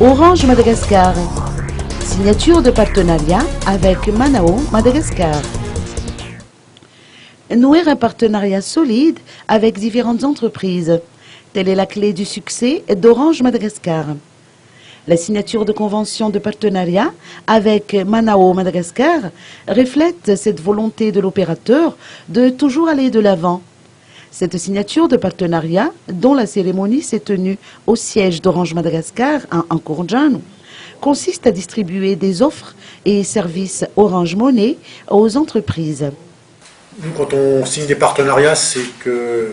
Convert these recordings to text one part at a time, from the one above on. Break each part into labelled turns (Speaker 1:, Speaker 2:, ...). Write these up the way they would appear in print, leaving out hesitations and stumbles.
Speaker 1: Orange Madagascar. Signature de partenariat avec Manao Madagascar. Nouer un partenariat solide avec différentes entreprises. Telle est la clé du succès d'Orange Madagascar. La signature de convention de partenariat avec Manao Madagascar reflète cette volonté de l'opérateur de toujours aller de l'avant. Cette signature de partenariat, dont la cérémonie s'est tenue au siège d'Orange Madagascar à Ankourjano, consiste à distribuer des offres et services Orange Money aux entreprises.
Speaker 2: Nous, quand on signe des partenariats, c'est que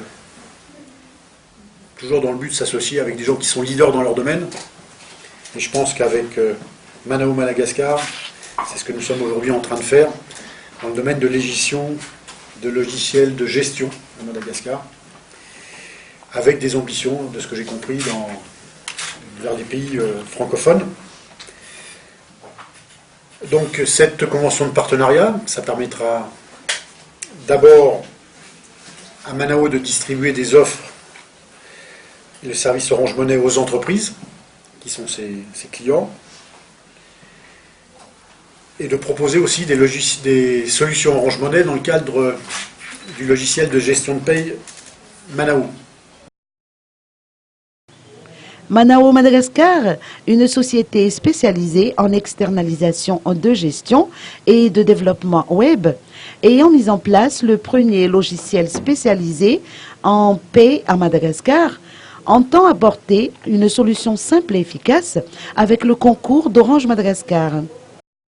Speaker 2: toujours dans le but de s'associer avec des gens qui sont leaders dans leur domaine. Et je pense qu'avec Manao Madagascar, c'est ce que nous sommes aujourd'hui en train de faire dans le domaine de l'édition de logiciels de gestion à Madagascar, avec des ambitions, de ce que j'ai compris, vers les pays francophones. Donc cette convention de partenariat, ça permettra d'abord à Manao de distribuer des offres et le service Orange Money aux entreprises, qui sont ses clients, et de proposer aussi des solutions Orange Money dans le cadre du logiciel de gestion de paye Manao.
Speaker 1: Manao Madagascar, une société spécialisée en externalisation de gestion et de développement web, ayant mis en place le premier logiciel spécialisé en paie à Madagascar, entend apporter une solution simple et efficace avec le concours d'Orange Madagascar.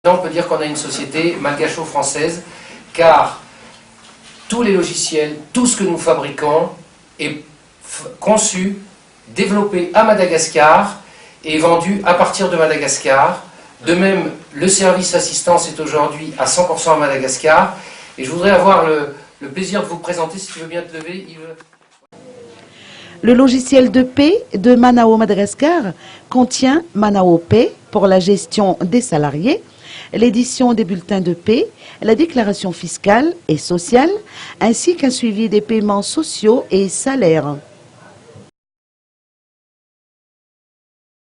Speaker 3: On peut dire qu'on a une société malgacho-française, car tous les logiciels, tout ce que nous fabriquons est conçu, développé à Madagascar et vendu à partir de Madagascar. De même, le service assistance est aujourd'hui à 100% à Madagascar. Et je voudrais avoir le plaisir de vous présenter, si tu veux bien te lever, Yves.
Speaker 1: Le logiciel de paie de Manao Madagascar contient Manao Pay pour la gestion des salariés, l'édition des bulletins de paie, la déclaration fiscale et sociale, ainsi qu'un suivi des paiements sociaux et salaires.